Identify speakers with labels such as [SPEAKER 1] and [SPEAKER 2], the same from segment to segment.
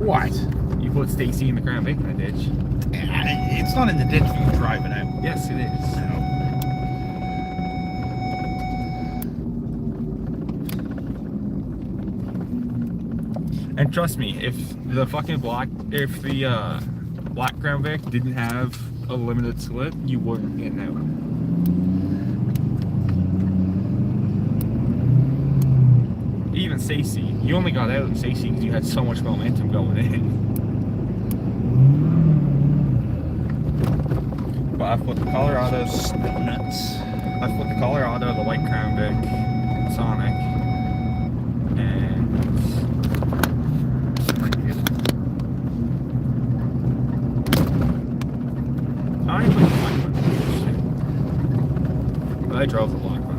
[SPEAKER 1] What?
[SPEAKER 2] You put Stacy in the Crown Vic in the ditch.
[SPEAKER 1] It's not in the ditch when you drive it out.
[SPEAKER 2] Yes, it is.
[SPEAKER 1] No.
[SPEAKER 2] And trust me, if the black Crown Vic didn't have a limited slip, you wouldn't get out. Even Stacy, you only got out in Stacy because you had so much momentum going in. But I've put the Colorado,
[SPEAKER 1] nuts.
[SPEAKER 2] I've put the Colorado, the white Crown Vic, Sonic, and I put the black one. But I drove the black one in.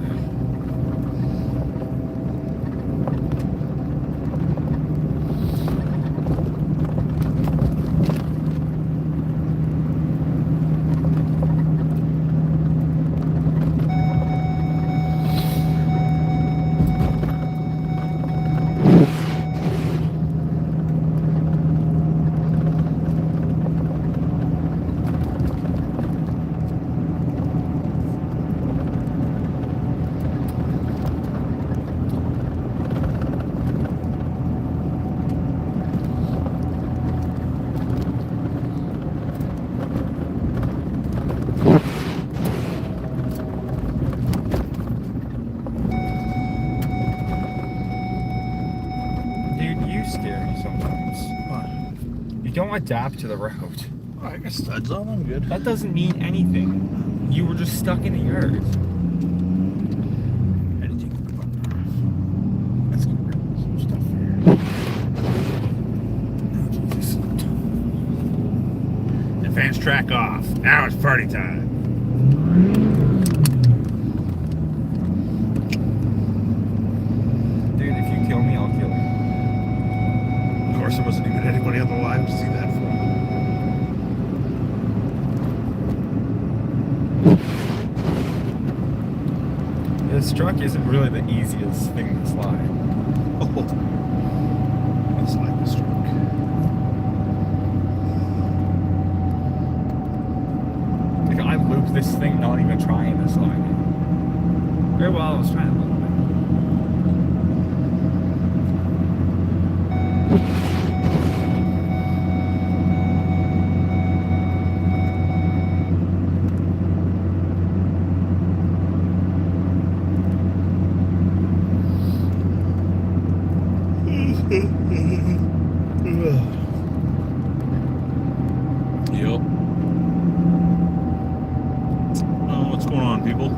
[SPEAKER 2] You don't adapt to the road.
[SPEAKER 1] Oh, I got studs on, I'm good.
[SPEAKER 2] That doesn't mean anything. You were just stuck in the yard.
[SPEAKER 1] I didn't take the button. Let's get rid of some stuff here. Oh, Jesus. Advance track off. Now it's party time.
[SPEAKER 2] Dude, if you kill me, I'll kill you.
[SPEAKER 1] Of course, there wasn't even anybody on the line to see that for.
[SPEAKER 2] This truck isn't really the easiest thing to slide.
[SPEAKER 1] Oh, I'll slide this truck.
[SPEAKER 2] Like, I looped this thing not even trying to slide it. Very well, I was trying to loop it.
[SPEAKER 1] Yep. What's going on, people?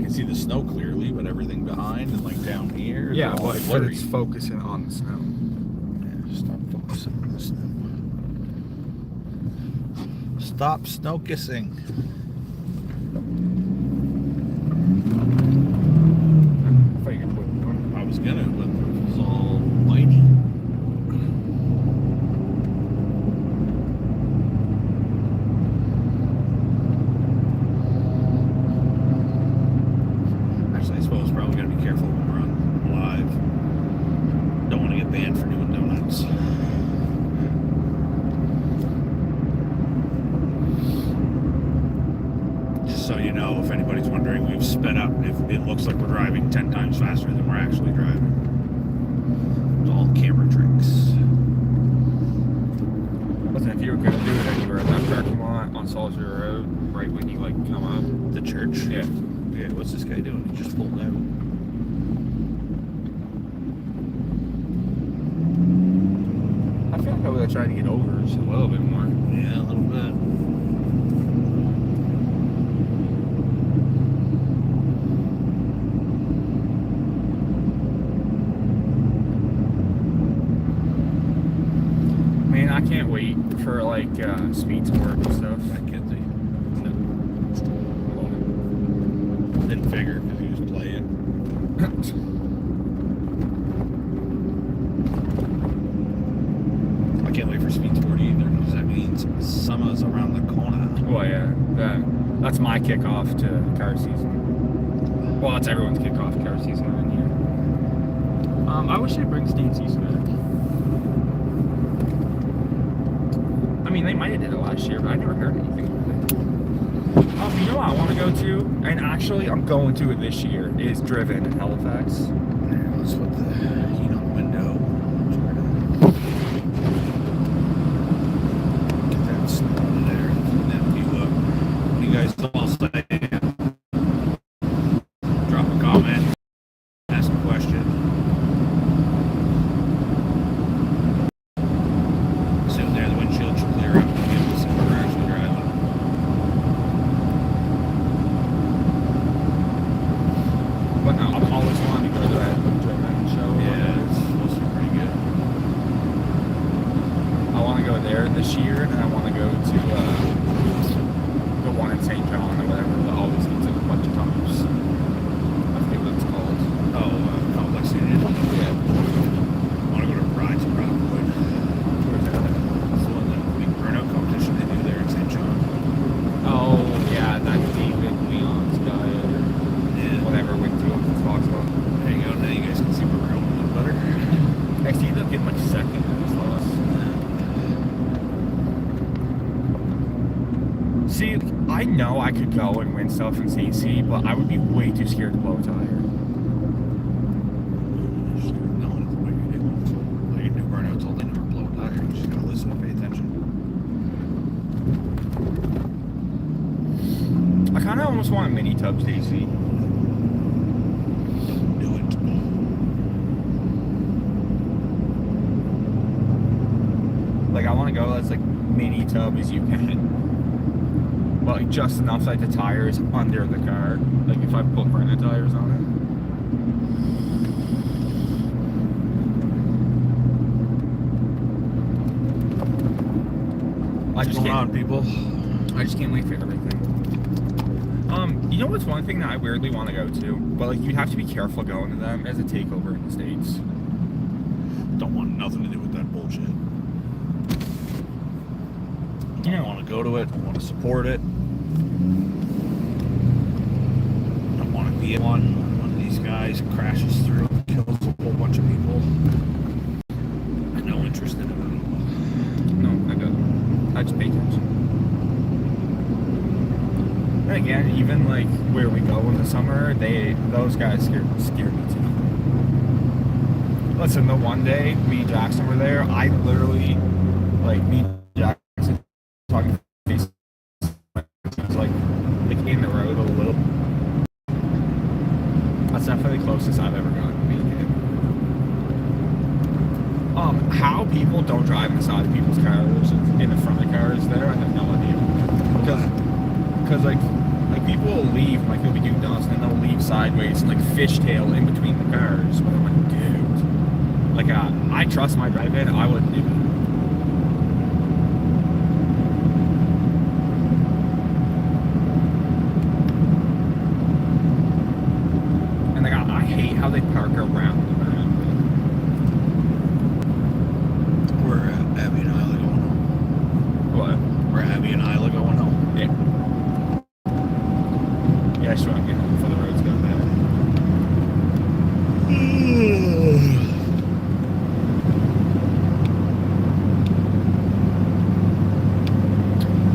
[SPEAKER 1] See the snow clearly, but everything behind and like down here.
[SPEAKER 2] Yeah, but it's focusing on the snow.
[SPEAKER 1] Yeah, stop focusing on the snow. Stop snow kissing. I was gonna, but it was all whitey. I suppose probably gotta be careful when we're on live. Don't want to get banned for doing donuts. Just so you know, if anybody's wondering, we've sped up. If it looks like we're driving 10 times faster than we're actually driving. It's all camera tricks.
[SPEAKER 2] Listen, if you were gonna do it anywhere in that parking lot on Salisbury Road, right when you like come up
[SPEAKER 1] The church?
[SPEAKER 2] Yeah.
[SPEAKER 1] Yeah, what's this guy doing? He just pulled out.
[SPEAKER 2] I try to get over just a little bit more.
[SPEAKER 1] Yeah, a little bit.
[SPEAKER 2] Man, I can't wait for like speed to work and stuff.
[SPEAKER 1] That kid thing. Didn't figure because he was playing. I can't wait for speed sport either because that means summer's around the corner.
[SPEAKER 2] Well, yeah, that's my kickoff to car season. Well, that's everyone's kickoff to car season around here. I wish they'd bring state season back. I mean, they might have did it last year, but I never heard anything about it. You know what I want to go to? And actually, I'm going to it this year. Is Driven in Halifax.
[SPEAKER 1] Yeah, let's put the heat on the window. Get that snow out of there. And then what do you guys all say? Drop a comment. Ask a question. Soon there, the windshield should clear up and give us if we're actually driving.
[SPEAKER 2] But no, I'm always wanting to go to that Driven show.
[SPEAKER 1] Yeah, it's supposed to be pretty good.
[SPEAKER 2] I want to go there this year, and I want to go to the one in St. John or whatever that always gets like a bunch of times. I forget what it's called.
[SPEAKER 1] Oh, Complex Union.
[SPEAKER 2] Yeah.
[SPEAKER 1] I want to go to Rides and Rockwood.
[SPEAKER 2] Where's that?
[SPEAKER 1] That's the one that big burnout competition they do there in St. John.
[SPEAKER 2] Oh, yeah, that David Leon's guy or
[SPEAKER 1] Yeah.
[SPEAKER 2] whatever went to Foxborough.
[SPEAKER 1] There you go. Now you guys can see where we're going a little better.
[SPEAKER 2] Next, he ended up getting like second in his loss. See, I know I could go and win stuff in CC, but I would be way too scared to blow a tire.
[SPEAKER 1] No one's the way you do. Like a new burnout told they never blow a tire. You just gotta listen and pay attention.
[SPEAKER 2] I kind of almost want a mini tub Stacy.
[SPEAKER 1] Don't do it.
[SPEAKER 2] Like I want to go as like mini tub as you can. But like just enough like the tires under the car. Like if I put burnout tires on it.
[SPEAKER 1] What's going on, people?
[SPEAKER 2] I just can't wait for everything. You know what's one thing that I weirdly want to go to, but like you have to be careful going to them as a takeover in the States.
[SPEAKER 1] Don't want nothing to do with that bullshit.
[SPEAKER 2] You
[SPEAKER 1] Don't
[SPEAKER 2] know,
[SPEAKER 1] want to go to it. Don't want to support it. Don't want to be one of these guys crashes through and kills a whole bunch of people. No interest in it at all.
[SPEAKER 2] no, I don't. I just pay attention. And again, even like where we go in the summer, those guys scare me too. Listen, the one day me and Jackson were there, I literally, like, me and Jackson talking face, like in the road a little. That's definitely the closest I've ever gotten to being hit. How people don't drive in the side of people's cars, in the front of cars there, I have no idea. Because like people will leave, like they'll be doing donuts, and then they'll leave sideways and like fishtail in between the cars. But I'm like, dude, like I trust my drive-in, I wouldn't do it. And like I hate how they park around the ground.
[SPEAKER 1] We're Abby and Isla going home.
[SPEAKER 2] What?
[SPEAKER 1] We're Abby and Isla going home.
[SPEAKER 2] Yeah. Yeah, I just want to get home before the roads go bad.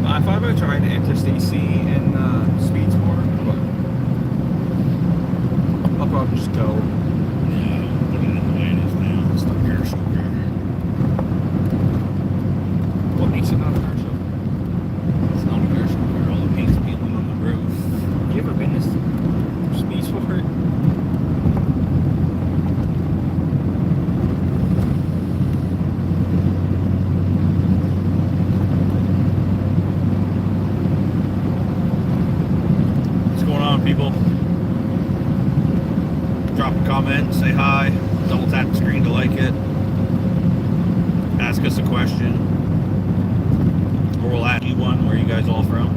[SPEAKER 2] I thought about trying to enter Stacy in speed sport, but I'll probably just go.
[SPEAKER 1] Yeah, put it in the way it is now. It's not parachute car.
[SPEAKER 2] What makes it not a car show?
[SPEAKER 1] It's not a parachute car. All the paint's peeling on the roof.
[SPEAKER 2] You ever been to speed sport?
[SPEAKER 1] ask us a question, or we'll ask you one. Where are you guys all from?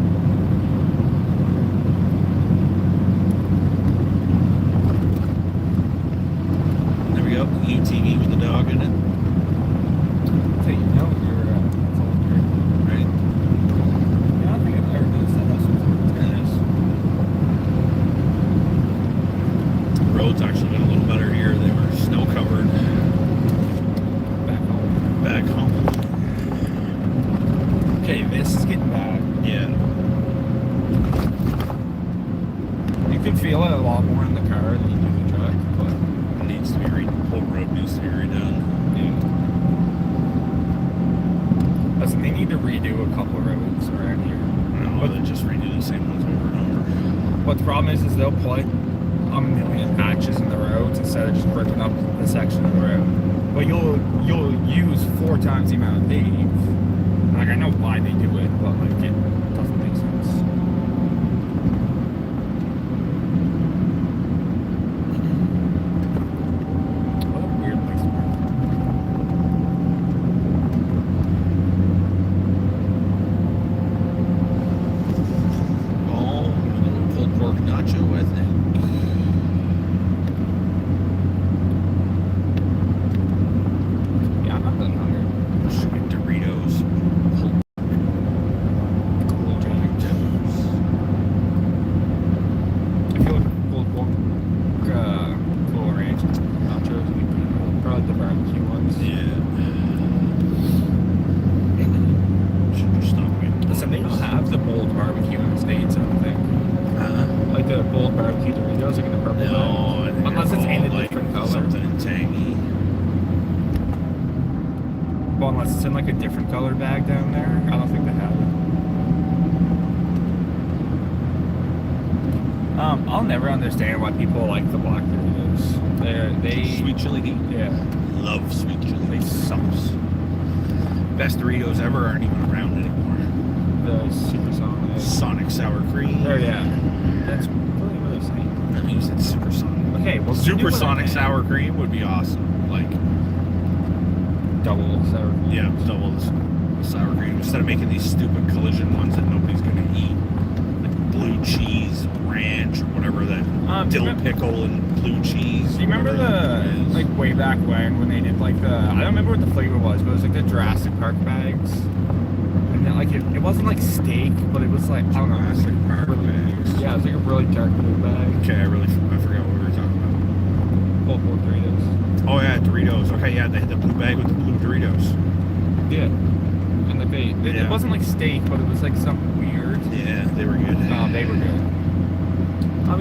[SPEAKER 1] There we go. UTV with the dog in it.
[SPEAKER 2] So you know you're it's all weird.
[SPEAKER 1] Right?
[SPEAKER 2] Yeah, I don't think I've ever noticed that house before.
[SPEAKER 1] The roads actually got a little better here. They were snow covered. Back home.
[SPEAKER 2] Okay, this is getting bad.
[SPEAKER 1] Yeah.
[SPEAKER 2] You can feel it a lot more in the car than you do the truck, but
[SPEAKER 1] It needs to be the whole road needs to be redone.
[SPEAKER 2] yeah. Listen, they need to redo a couple of roads around here.
[SPEAKER 1] No, they just redo the same ones over and over.
[SPEAKER 2] But the problem is they'll put a million patches in the roads instead of just ripping up the section of the road. But you'll use 4 times the amount of pave. Like, I know why they do it, but like it doesn't make sense. What a weird place to work.
[SPEAKER 1] Oh, a little pulled pork nacho, I think.
[SPEAKER 2] Yeah, I'm not that hungry.
[SPEAKER 1] Should be Doritos. Pulled Doritos.
[SPEAKER 2] I feel like pulled pork, Cool Ranch nachos would be pretty good. Probably like the barbecue ones.
[SPEAKER 1] Yeah. Should just stop waiting.
[SPEAKER 2] Listen, they don't have the bold barbecue in the States, I don't think. Like the bold barbecue Doritos, like in the purple
[SPEAKER 1] No,
[SPEAKER 2] bag.
[SPEAKER 1] and
[SPEAKER 2] Unless it's in a
[SPEAKER 1] like
[SPEAKER 2] different color.
[SPEAKER 1] something tangy.
[SPEAKER 2] Well, unless it's in like a different color bag down there. I don't think they have it. I'll never understand why people like the black Doritos. They
[SPEAKER 1] Sweet chili heat.
[SPEAKER 2] yeah,
[SPEAKER 1] Love sweet chili.
[SPEAKER 2] they suck.
[SPEAKER 1] Best Doritos ever aren't even around anymore.
[SPEAKER 2] The supersonic.
[SPEAKER 1] Sonic sour cream.
[SPEAKER 2] Oh yeah, that's really what I'm saying.
[SPEAKER 1] I mean, you said supersonic.
[SPEAKER 2] Okay, well,
[SPEAKER 1] Supersonic sour cream would be awesome. Like,
[SPEAKER 2] double sour cream.
[SPEAKER 1] yeah, double the sour cream instead of making these stupid collision ones that nobody's gonna eat. Like blue cheese, ranch, or whatever that dill pickle and blue cheese.
[SPEAKER 2] Do you remember
[SPEAKER 1] whatever it is.
[SPEAKER 2] like way back when they did like the I don't remember what the flavor was, but it was like the Jurassic Park bags. And then, like it wasn't like steak, but it was like I don't know. It was
[SPEAKER 1] Jurassic
[SPEAKER 2] like
[SPEAKER 1] Park
[SPEAKER 2] really,
[SPEAKER 1] bags?
[SPEAKER 2] yeah, it was like a really dark blue bag.
[SPEAKER 1] Okay, I forgot what we were talking about.
[SPEAKER 2] Pulled pork Doritos.
[SPEAKER 1] Oh yeah, Doritos. Okay, yeah, they had the blue bag with the blue Doritos.
[SPEAKER 2] Yeah. And like
[SPEAKER 1] Yeah.
[SPEAKER 2] it wasn't like steak, but it was like something weird.
[SPEAKER 1] Yeah, they were good.
[SPEAKER 2] They were good.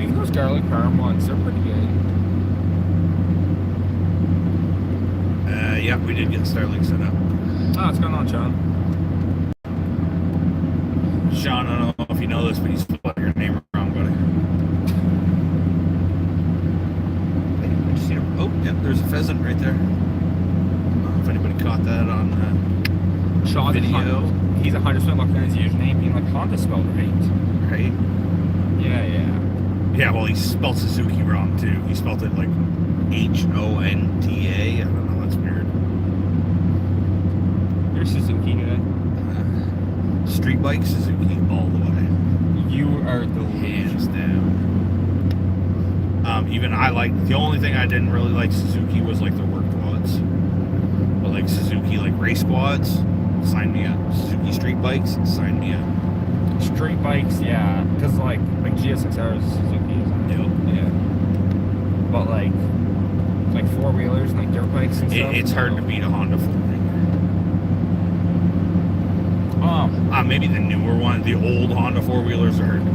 [SPEAKER 2] Even those garlic parm ones, they're pretty good.
[SPEAKER 1] Yeah, we did get Starlink set up.
[SPEAKER 2] Oh, what's going on, Sean?
[SPEAKER 1] Sean, I don't know if you know this, but you spelled your name wrong, buddy. I just see a, oh, yep, there's a pheasant right there. I don't know if anybody caught that on
[SPEAKER 2] Sean
[SPEAKER 1] video.
[SPEAKER 2] He's 100% looking at his username being like Honda spelled right.
[SPEAKER 1] Right?
[SPEAKER 2] Yeah.
[SPEAKER 1] Yeah, well, he spelled Suzuki wrong, too. He spelled it like Honta. I don't know, that's weird.
[SPEAKER 2] You're a Suzuki guy.
[SPEAKER 1] Street bike Suzuki all the way.
[SPEAKER 2] You are the
[SPEAKER 1] Hands down. Even I like, the only thing I didn't really like Suzuki was like the work quads. But like Suzuki, like race quads, sign me up. Suzuki street bikes, sign me up.
[SPEAKER 2] Street bikes, yeah. Because like GSXR is Suzuki, isn't it?
[SPEAKER 1] Yep.
[SPEAKER 2] Yeah. But like four-wheelers and like dirt bikes and stuff.
[SPEAKER 1] It's hard to beat a Honda four-wheeler. Maybe the newer one, the old Honda four-wheelers are hard to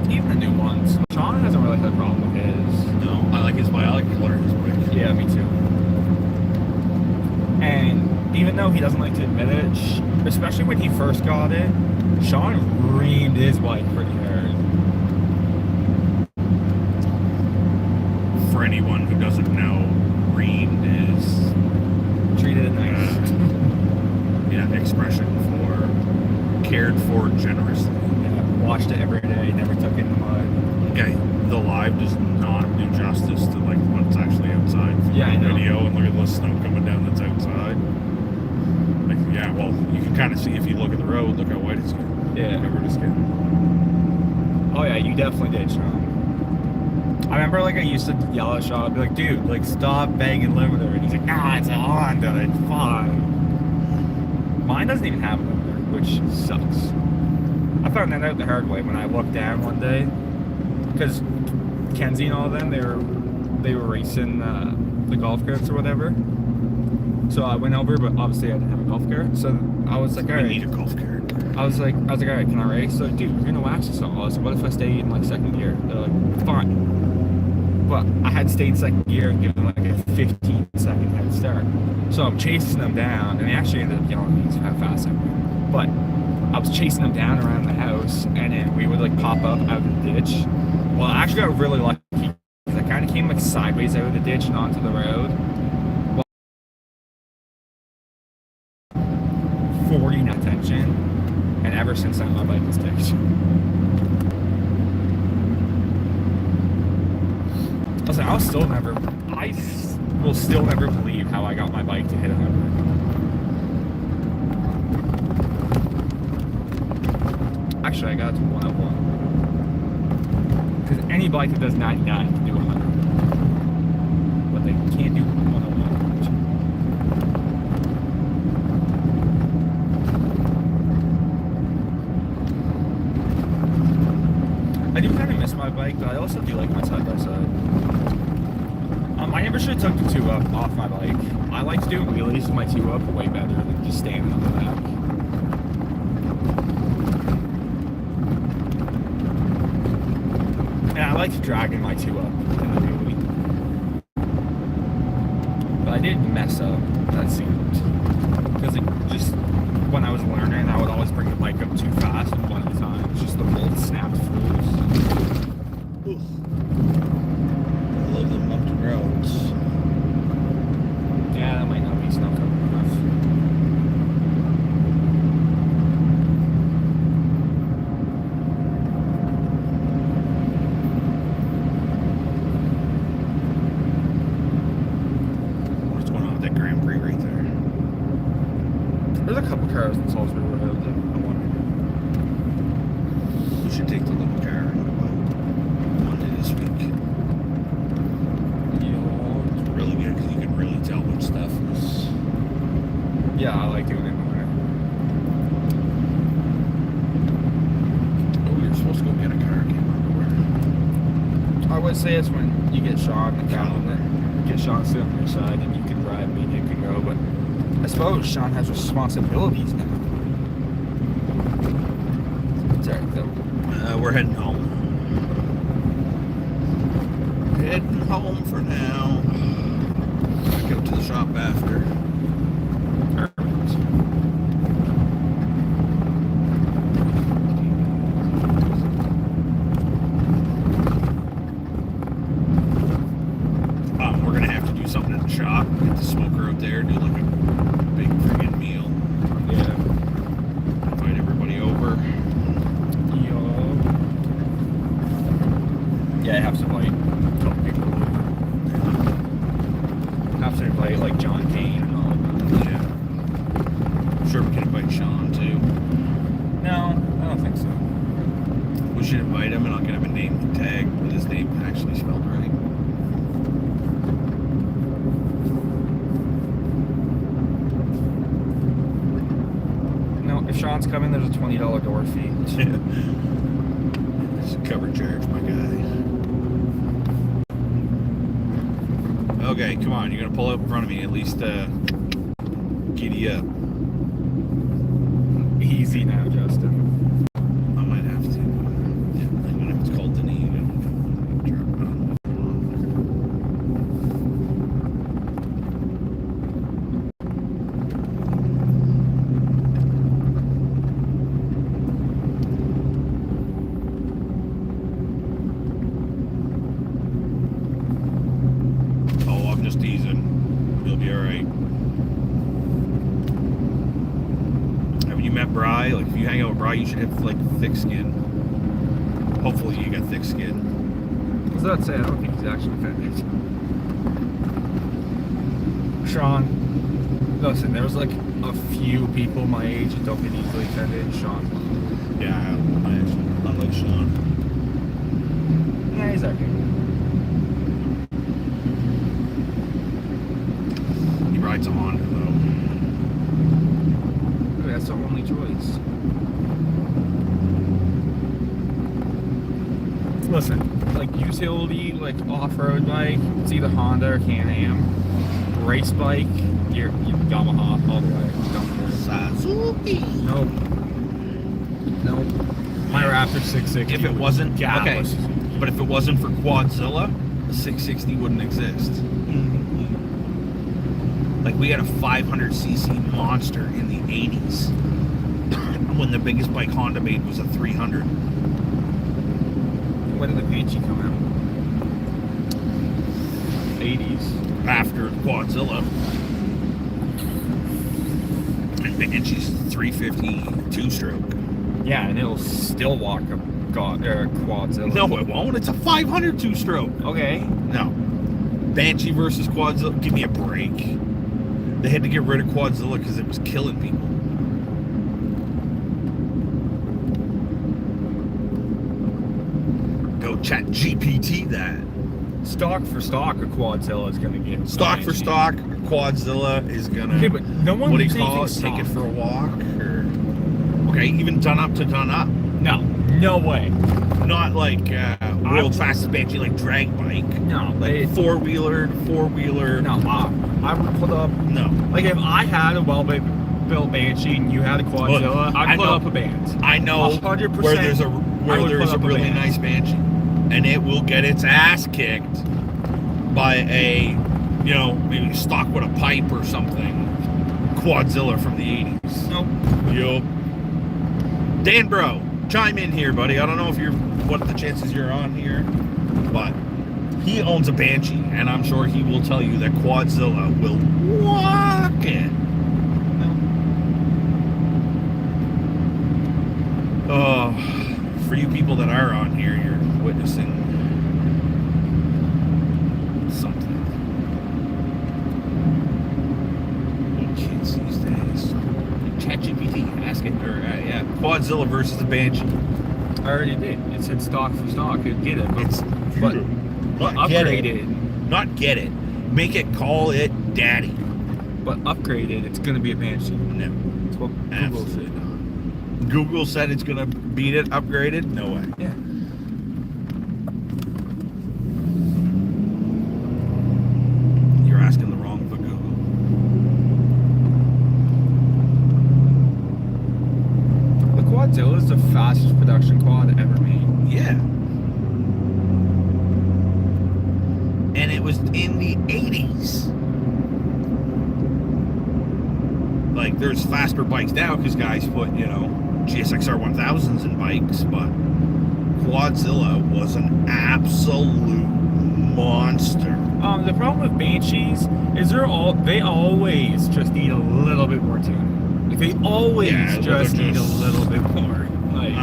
[SPEAKER 1] beat.
[SPEAKER 2] Even the new ones. Sean hasn't really had a problem with his.
[SPEAKER 1] No, I like his bike. I like the color of his bike.
[SPEAKER 2] Yeah, me too. And even though he doesn't like to admit it, especially when he first got it, Sean reamed his bike pretty hard.
[SPEAKER 1] For anyone who doesn't know, reamed is
[SPEAKER 2] Treated it nice.
[SPEAKER 1] yeah, expression for cared for generously.
[SPEAKER 2] Yeah, washed it every day, never took it in the mud.
[SPEAKER 1] Okay, the live does not do justice to like what's actually outside.
[SPEAKER 2] Yeah, I know.
[SPEAKER 1] Video and look at the snow coming down that's outside. Like kind of see if you look at the road, look how white it's getting.
[SPEAKER 2] Yeah.
[SPEAKER 1] Remember this kid?
[SPEAKER 2] Oh yeah, you definitely did, Sean. I remember like I used to yell at Sean, I'd be like, dude, like stop banging limiter. And he's like, nah, it's a Honda, it's fine. Mine doesn't even have a limiter, which sucks. I found that out the hard way when I looked down one day. Because Kenzie and all of them, they were racing the golf carts or whatever. So I went over, but obviously I didn't have a golf cart. So I was like, all right.
[SPEAKER 1] I need a golf cart.
[SPEAKER 2] I was like, all right, can I race? So, dude, you're gonna wax this all. I was like, what if I stay in like second gear? They're like, fine. But I had stayed in second gear and given like a 15-second head start. So I'm chasing them down, and they actually ended up yelling at me how fast I went. But I was chasing them down around the house, and then we would like pop up out of the ditch. Well, I actually got really lucky because I kind of came like sideways out of the ditch and onto the road. 40 in attention, and ever since then my bike has ticked. I will still never believe how I got my bike to hit 100. Actually, I got it to 101. Because any bike that does 99 can do 100. But they can't do 101. I do kind of miss my bike, but I also do like my side-by-side. I never should have took the 2-up off my bike. I like to do wheelies with my 2-up way better than just standing on the back. And I like dragging my 2-up in the wheelie. But I did mess up, that seemed. Because just when I was learning, I would always bring the bike up too fast one at a time. It's just the bolt snapped through.
[SPEAKER 1] Roads.
[SPEAKER 2] Yeah, that might not be snow covered enough.
[SPEAKER 1] What's going on with that Grand Prix right there?
[SPEAKER 2] There's a couple cars in Salisbury Road that I wonder.
[SPEAKER 1] We should take the little car and go out one day this week. Really good because you can really tell which stuff is.
[SPEAKER 2] Yeah, I like doing it in the winter.
[SPEAKER 1] Oh, we were supposed to go get a car. I can't remember where.
[SPEAKER 2] I would say it's when you get Sean and Calvin, get Sean sit on your side and you can drive, me and you can go. But I suppose Sean has responsibilities now. It's alright though.
[SPEAKER 1] We're heading home. Heading home for now. Go to the shop after. We're gonna have to do something at the shop. Get the smoker out there, do like a big friggin' meal.
[SPEAKER 2] Yeah.
[SPEAKER 1] Invite everybody over.
[SPEAKER 2] Yeah, I have to invite a couple people. Have to invite like John Kane and all of them.
[SPEAKER 1] Yeah. I'm sure we can invite Sean too.
[SPEAKER 2] No, I don't think so.
[SPEAKER 1] We should invite him and I'll get him a name tag with his name actually spelled right.
[SPEAKER 2] No, if Sean's coming, there's a $20 door fee.
[SPEAKER 1] It's a cover charge, my guy. Okay, come on. You're going to pull up in front of me. At least giddy up.
[SPEAKER 2] Easy now, Justin.
[SPEAKER 1] I might have to. Yeah, even if it's called the knee. Oh, I'm just teasing. You'll be alright. Haven't you met Bri? Like, if you hang out with Bri, you should have, like, thick skin. Hopefully you got thick skin.
[SPEAKER 2] I was about to say, I don't think he's actually offended. Sean, Listen, there's like a few people my age that don't get easily offended. Sean.
[SPEAKER 1] Yeah, I like Sean.
[SPEAKER 2] Yeah, he's okay.
[SPEAKER 1] He rides a Honda though.
[SPEAKER 2] That's the only choice. Listen, like utility, like off-road bike, it's either Honda or Can-Am. Race bike, you're Yamaha all the way.
[SPEAKER 1] Suzuki.
[SPEAKER 2] Nope. My Raptor 660.
[SPEAKER 1] If it wasn't okay,
[SPEAKER 2] Gas.
[SPEAKER 1] but if it wasn't for Quadzilla, the 660 wouldn't exist. Like we had a 500cc monster in the 80s when the biggest bike Honda made was a 300.
[SPEAKER 2] When did the Banshee come out? 80s.
[SPEAKER 1] After Quadzilla. And Banshee's 350 two-stroke.
[SPEAKER 2] Yeah, and it'll still walk a Quadzilla.
[SPEAKER 1] No, it won't. It's a 500 two-stroke.
[SPEAKER 2] Okay.
[SPEAKER 1] No. Banshee versus Quadzilla. Give me a break. They had to get rid of Quadzilla because it was killing people. Go chat GPT that.
[SPEAKER 2] Stock for stock, a Quadzilla is going to get
[SPEAKER 1] Stock for stock, Quadzilla is gonna.
[SPEAKER 2] Okay, but no one.
[SPEAKER 1] What do you call it? Take it for a walk, or okay, even done up to done up.
[SPEAKER 2] No way.
[SPEAKER 1] Not like world's fastest Banshee, like drag bike.
[SPEAKER 2] No,
[SPEAKER 1] like four wheeler.
[SPEAKER 2] No, I would put up.
[SPEAKER 1] No,
[SPEAKER 2] like if I had a well-built Banshee and you had a Quadzilla, I'd put up a band.
[SPEAKER 1] I know
[SPEAKER 2] 100%.
[SPEAKER 1] where there's a really nice Banshee, and it will get its ass kicked by a, maybe stock with a pipe or something, Quadzilla from the 80s.
[SPEAKER 2] Nope.
[SPEAKER 1] Yup. Dan Bro, chime in here, buddy. I don't know what the chances you're on here, but he owns a Banshee, and I'm sure he will tell you that Quadzilla will walk it. Oh, for you people that are on here, you're witnessing something. Kids these days. ChatGPT asking her, Quadzilla versus the Banshee.
[SPEAKER 2] I already did. It said stock for stock. It'd get it. But
[SPEAKER 1] upgraded. Not get it. Make it call it daddy.
[SPEAKER 2] But upgraded, it's going to be a Banshee.
[SPEAKER 1] No.
[SPEAKER 2] That's what Google said.
[SPEAKER 1] Google said it's going to beat it upgraded? No way.
[SPEAKER 2] Yeah.
[SPEAKER 1] You're asking the wrong for Google.
[SPEAKER 2] The Quadzilla is the fastest production quad ever made.
[SPEAKER 1] Yeah. And it was in the 80s. Like, there's faster bikes now because guys put, GSXR 1000s in bikes, but Quadzilla was an absolute monster.
[SPEAKER 2] The problem with Banshees is they always just need a little bit more tuning. Like they always just need a little bit more. Like,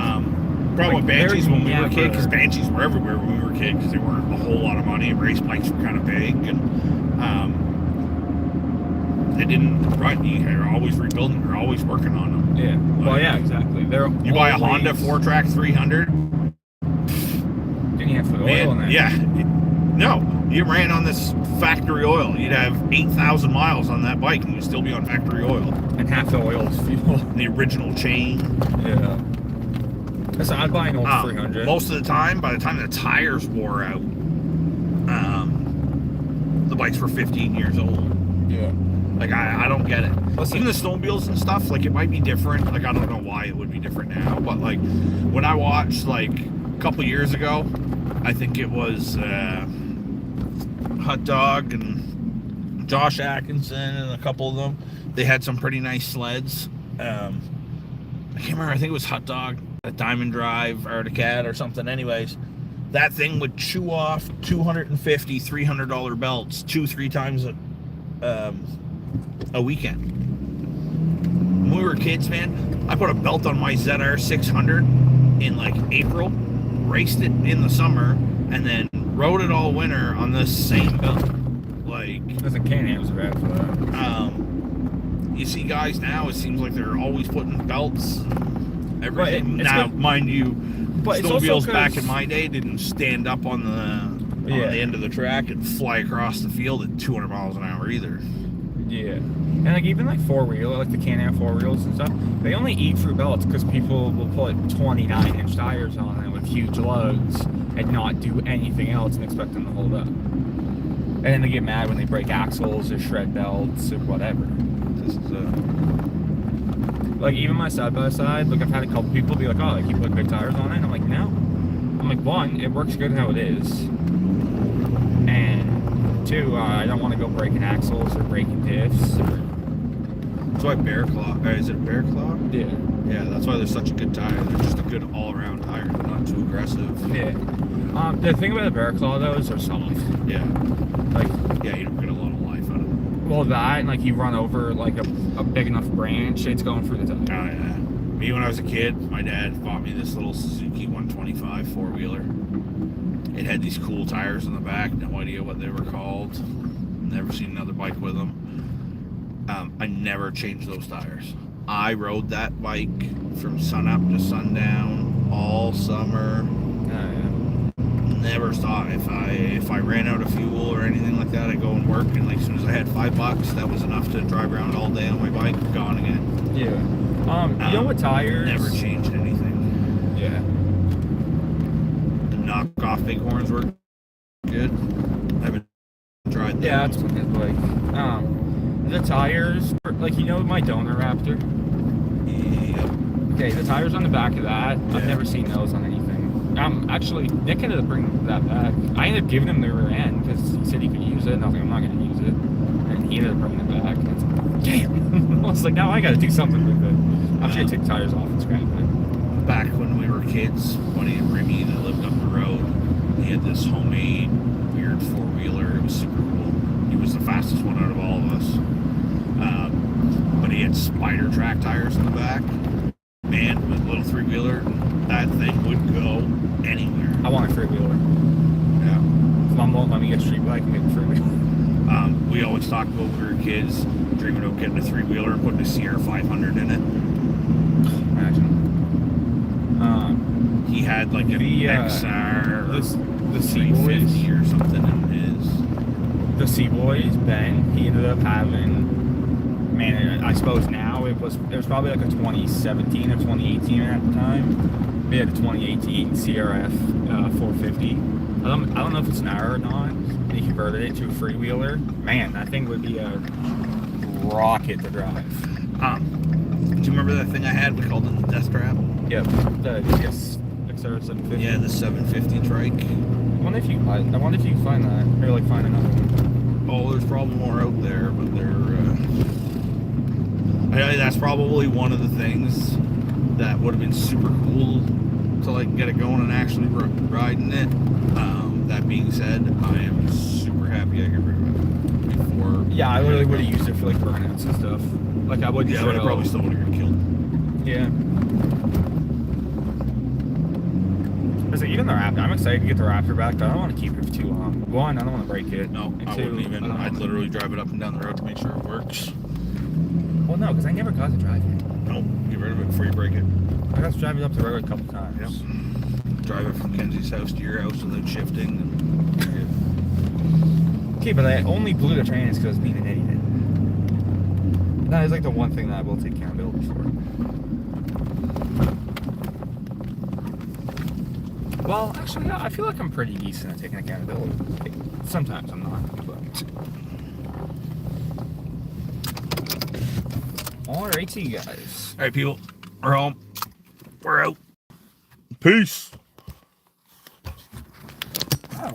[SPEAKER 1] problem with Banshees when we were kids, because Banshees were everywhere when we were kids because they weren't a whole lot of money. Race bikes were kind of big, and they didn't run. You're always rebuilding. You're always working on them.
[SPEAKER 2] Yeah. Well, yeah, exactly. You
[SPEAKER 1] buy a Honda 4-track 300.
[SPEAKER 2] Didn't you have to put oil in that?
[SPEAKER 1] Yeah. No, you ran on this factory oil. You'd have 8,000 miles on that bike, and you'd still be on factory oil.
[SPEAKER 2] And half the oil is fuel.
[SPEAKER 1] The original chain.
[SPEAKER 2] Yeah. So I'd buy an old 300.
[SPEAKER 1] Most of the time, by the time the tires wore out, the bikes were 15 years old.
[SPEAKER 2] Yeah.
[SPEAKER 1] Like, I don't get it.
[SPEAKER 2] Listen,
[SPEAKER 1] even the snowmobiles and stuff, like, it might be different. Like, I don't know why it would be different now. But, like, when I watched, like, a couple years ago, I think it was Hot Dog and Josh Atkinson and a couple of them. They had some pretty nice sleds. I can't remember. I think it was Hot Dog, a Diamond Drive, Articat or something. Anyways, that thing would chew off $250, $300 belts 2-3 times a weekend. When we were kids, man, I put a belt on my ZR 600 in like April, raced it in the summer, and then rode it all winter on this same belt. Like,
[SPEAKER 2] doesn't Can-Am's bad for that.
[SPEAKER 1] you see guys now, it seems like they're always putting belts and everything.
[SPEAKER 2] It's
[SPEAKER 1] Now,
[SPEAKER 2] good.
[SPEAKER 1] mind you,
[SPEAKER 2] But it's also
[SPEAKER 1] snowmobiles back
[SPEAKER 2] 'cause-
[SPEAKER 1] in my day didn't stand up on the end of the track and fly across the field at 200 miles an hour either.
[SPEAKER 2] Yeah. And like even like four-wheeler, like the Can-Am four-wheels and stuff, they only eat through belts because people will put 29-inch tires on it with huge lugs and not do anything else and expect them to hold up. And then they get mad when they break axles or shred belts or whatever.
[SPEAKER 1] This is
[SPEAKER 2] Like even my side-by-side, like I've had a couple people be like, oh, like you put big tires on it? And I'm like, no. I'm like, one, it works good how it is. And two, I don't want to go breaking axles or breaking diffs.
[SPEAKER 1] that's why Bear Claw, is it Bear Claw?
[SPEAKER 2] Yeah.
[SPEAKER 1] Yeah, that's why they're such a good tire. They're just a good all-around tire. They're not too aggressive.
[SPEAKER 2] Yeah. The thing about the Bear Claw though is they're soft.
[SPEAKER 1] Yeah.
[SPEAKER 2] Like,
[SPEAKER 1] Yeah, you don't get a lot of life out of them.
[SPEAKER 2] well, that and like you run over like a big enough branch, it's going through the tire.
[SPEAKER 1] Oh, yeah. Me, when I was a kid, my dad bought me this little Suzuki 125 four-wheeler. It had these cool tires in the back. No idea what they were called. Never seen another bike with them. I never changed those tires. I rode that bike from sunup to sundown all summer. Never stopped. If I ran out of fuel or anything like that, I'd go and work, and like as soon as I had $5, that was enough to drive around all day on my bike. Gone again.
[SPEAKER 2] Yeah. You know what tires?
[SPEAKER 1] Never changed anything.
[SPEAKER 2] Yeah.
[SPEAKER 1] The knockoff Bighorns were good. I haven't tried that.
[SPEAKER 2] Yeah, that's what it's like. The tires, like you know my Donor Raptor.
[SPEAKER 1] Yep.
[SPEAKER 2] Okay, the tires on the back of that,
[SPEAKER 1] Yeah.
[SPEAKER 2] I've never seen those on anything. Actually, Nick ended up bringing that back. I ended up giving him the rear end because he said he could use it, and I was like, I'm not going to use it. And he ended up bringing it back. And I was like, damn. I was like, now I got to do something with it. I'm sure I take tires off and scrap it.
[SPEAKER 1] Back when we were kids, Buddy and Remy that lived up the road, he had this homemade weird four-wheeler. It was super cool. He was the fastest one out of all of us. But he had spider track tires in the back. Man, with a little three-wheeler, that thing would go anywhere.
[SPEAKER 2] I want a three-wheeler.
[SPEAKER 1] Yeah.
[SPEAKER 2] Mom won't let me get a street bike and get a three-wheeler.
[SPEAKER 1] We always talked about when we were kids, dreaming of getting a three-wheeler and putting a Sierra 500 in it.
[SPEAKER 2] Imagine.
[SPEAKER 1] He had like an XR
[SPEAKER 2] The
[SPEAKER 1] 350 or something in his.
[SPEAKER 2] The Seaboys, Ben, he ended up having, man, I suppose now it was probably like a 2017 or 2018 at the time. We had a 2018 CRF 450. I don't know if it's an R or not. And he converted it to a freewheeler. Man, that thing would be a rocket to drive.
[SPEAKER 1] Do you remember that thing I had? We called it the Death Trap.
[SPEAKER 2] Yep, the XR 750.
[SPEAKER 1] Yeah, the 750 trike.
[SPEAKER 2] I wonder if you can find that, or like find another one.
[SPEAKER 1] Oh, there's probably more out there, but they're. That's probably one of the things that would have been super cool to like get it going and actually riding it. That being said, I am super happy I got rid of it before.
[SPEAKER 2] Yeah, I literally would have used it for like burnouts and stuff. Like I would.
[SPEAKER 1] Yeah, but I probably still would have got killed.
[SPEAKER 2] Yeah. I was like, even the Raptor, I'm excited to get the Raptor back, but I don't want to keep it for too long. One, I don't want to break it.
[SPEAKER 1] No,
[SPEAKER 2] And
[SPEAKER 1] I
[SPEAKER 2] two,
[SPEAKER 1] wouldn't even. I'd
[SPEAKER 2] wanna-
[SPEAKER 1] literally drive it up and down the road to make sure it works.
[SPEAKER 2] Well, no, because I never got to drive it.
[SPEAKER 1] No, get rid of it before you break it.
[SPEAKER 2] I got to drive it up the road a couple times.
[SPEAKER 1] Yep. Drive it from Kenzie's house to your house without shifting.
[SPEAKER 2] Okay, but I only blew the trains because being an idiot. That is like the one thing that I will take accountability for. Well, actually, yeah, I feel like I'm pretty decent at taking accountability. Sometimes I'm not, but... Alright, to you guys.
[SPEAKER 1] All right, people. We're home. We're out. Peace.
[SPEAKER 2] Oh,